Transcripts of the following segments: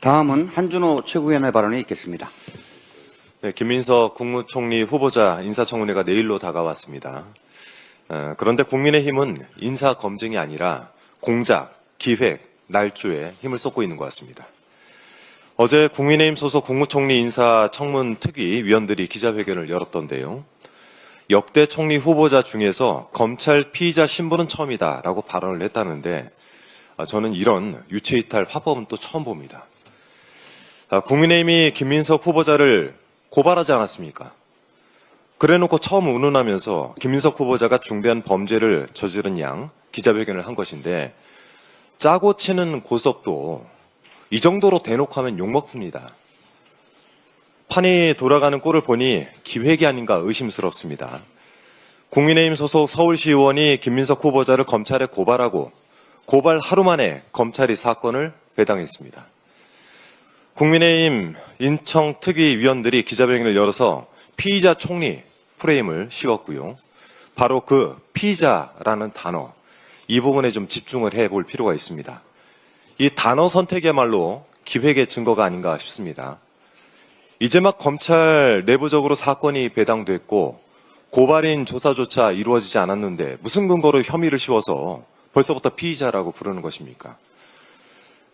다음은 한준호 최고위원의 발언이 있겠습니다. 네, 김민석 국무총리 후보자 인사청문회가 내일로 다가왔습니다. 그런데 국민의힘은 인사검증이 아니라 공작, 기획, 날조에 힘을 쏟고 있는 것 같습니다. 어제 국민의힘 소속 국무총리 인사청문특위 위원들이 기자회견을 열었던데요. 역대 총리 후보자 중에서 검찰 피의자 신분은 처음이다라고 발언을 했다는데 저는 이런 유체이탈 화법은 또 처음 봅니다. 국민의힘이 김민석 후보자를 고발하지 않았습니까? 그래놓고 처음 운운하면서 김민석 후보자가 중대한 범죄를 저지른 양 기자회견을 한 것인데 짜고 치는 고섭도 이 정도로 대놓고 하면 욕먹습니다. 판이 돌아가는 꼴을 보니 기획이 아닌가 의심스럽습니다. 국민의힘 소속 서울시 의원이 김민석 후보자를 검찰에 고발하고 고발 하루 만에 검찰이 사건을 배당했습니다. 국민의힘 인청특위 위원들이 기자회견을 열어서 피의자 총리 프레임을 씌웠고요. 바로 그 피의자라는 단어, 이 부분에 좀 집중을 해볼 필요가 있습니다. 이 단어 선택이야말로 기획의 증거가 아닌가 싶습니다. 이제 막 검찰 내부적으로 사건이 배당됐고 고발인 조사조차 이루어지지 않았는데 무슨 근거로 혐의를 씌워서 벌써부터 피의자라고 부르는 것입니까?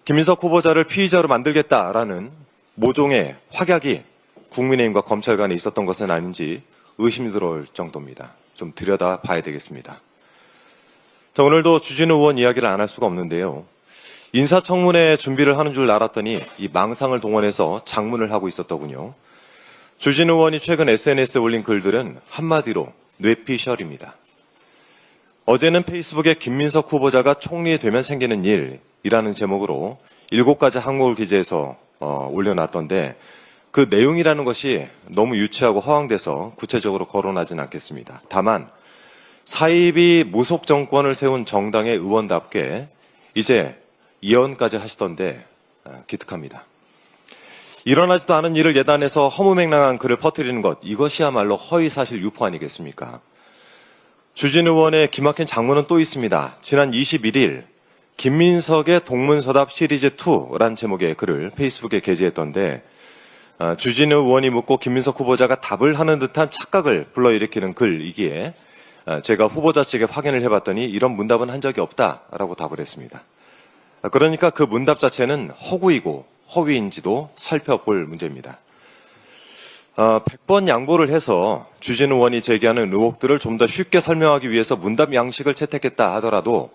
김민석 후보자를 피의자로 만들겠다라는 모종의 확약이 국민의힘과 검찰 간에 있었던 것은 아닌지 의심이 들어올 정도입니다. 좀 들여다봐야 되겠습니다. 자, 오늘도 주진우 의원 이야기를 안 할 수가 없는데요. 인사청문회 준비를 하는 줄 알았더니 이 망상을 동원해서 장문을 하고 있었더군요. 주진우 의원이 최근 SNS에 올린 글들은 한마디로 뇌피셜입니다. 어제는 페이스북에 김민석 후보자가 총리 되면 생기는 일이라는 제목으로 7가지 항목을 기재해서 올려놨던데 그 내용이라는 것이 너무 유치하고 허황돼서 구체적으로 거론하진 않겠습니다. 다만 사입이 무속 정권을 세운 정당의 의원답게 이제 예언까지 하시던데 기특합니다. 일어나지도 않은 일을 예단해서 허무맹랑한 글을 퍼뜨리는 것, 이것이야말로 허위사실 유포 아니겠습니까? 주진우 의원의 기막힌 장문은 또 있습니다. 지난 21일 김민석의 동문서답 시리즈2란 제목의 글을 페이스북에 게재했던데 주진우 의원이 묻고 김민석 후보자가 답을 하는 듯한 착각을 불러일으키는 글이기에 제가 후보자 측에 확인을 해봤더니 이런 문답은 한 적이 없다라고 답을 했습니다. 그러니까 그 문답 자체는 허구이고 허위인지도 살펴볼 문제입니다. 100번 양보를 해서 주진우 의원이 제기하는 의혹들을 좀 더 쉽게 설명하기 위해서 문답 양식을 채택했다 하더라도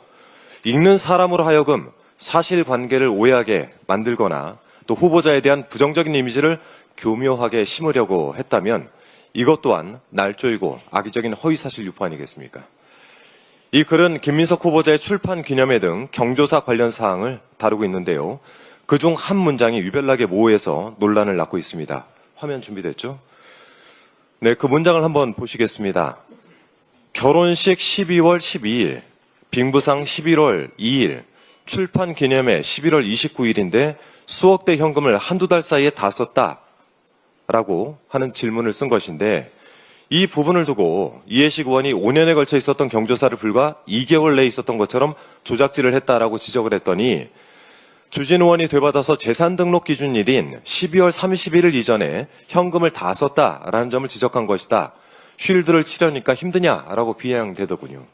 읽는 사람으로 하여금 사실관계를 오해하게 만들거나 또 후보자에 대한 부정적인 이미지를 교묘하게 심으려고 했다면 이것 또한 날조이고 악의적인 허위사실 유포 아니겠습니까? 이 글은 김민석 후보자의 출판 기념회 등 경조사 관련 사항을 다루고 있는데요. 그중 한 문장이 유별나게 모호해서 논란을 낳고 있습니다. 화면 준비됐죠? 네, 그 문장을 한번 보시겠습니다. 결혼식 12월 12일, 빙부상 11월 2일, 출판 기념회 11월 29일인데 수억 대 현금을 한두 달 사이에 다 썼다라고 하는 질문을 쓴 것인데 이 부분을 두고 이해식 의원이 5년에 걸쳐 있었던 경조사를 불과 2개월 내에 있었던 것처럼 조작질을 했다라고 지적을 했더니 주진우 의원이 되받아서 재산 등록 기준일인 12월 31일 이전에 현금을 다 썼다라는 점을 지적한 것이다. 쉴드를 치려니까 힘드냐라고 비아냥대더군요.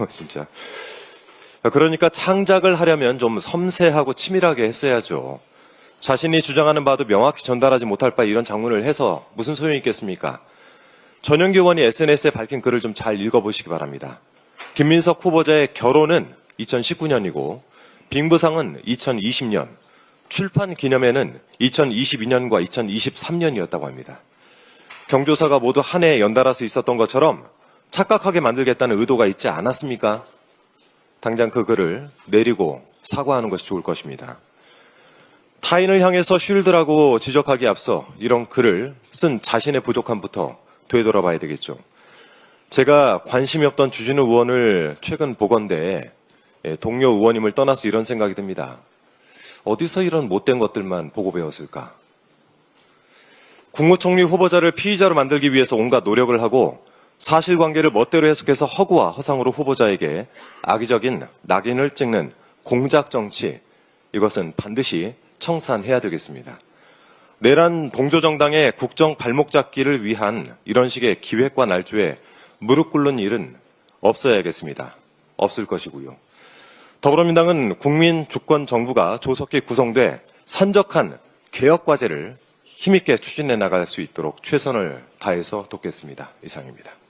진짜. 그러니까 창작을 하려면 좀 섬세하고 치밀하게 했어야죠. 자신이 주장하는 바도 명확히 전달하지 못할 바 이런 장문을 해서 무슨 소용이 있겠습니까? 전영기 의원이 SNS에 밝힌 글을 좀 잘 읽어보시기 바랍니다. 김민석 후보자의 결혼은 2019년이고 빙부상은 2020년, 출판 기념회는 2022년과 2023년이었다고 합니다. 경조사가 모두 한 해에 연달아서 있었던 것처럼 착각하게 만들겠다는 의도가 있지 않았습니까? 당장 그 글을 내리고 사과하는 것이 좋을 것입니다. 타인을 향해서 쉴드라고 지적하기에 앞서 이런 글을 쓴 자신의 부족함부터 되돌아봐야 되겠죠. 제가 관심이 없던 주진우 의원을 최근 보건대 동료 의원님을 떠나서 이런 생각이 듭니다. 어디서 이런 못된 것들만 보고 배웠을까? 국무총리 후보자를 피의자로 만들기 위해서 온갖 노력을 하고 사실관계를 멋대로 해석해서 허구와 허상으로 후보자에게 악의적인 낙인을 찍는 공작 정치, 이것은 반드시 청산해야 되겠습니다. 내란 봉조정당의 국정 발목 잡기를 위한 이런 식의 기획과 날조에 무릎 꿇는 일은 없어야겠습니다. 없을 것이고요. 더불어민당은 국민 주권 정부가 조속히 구성돼 산적한 개혁 과제를 힘있게 추진해 나갈 수 있도록 최선을 다해서 돕겠습니다. 이상입니다.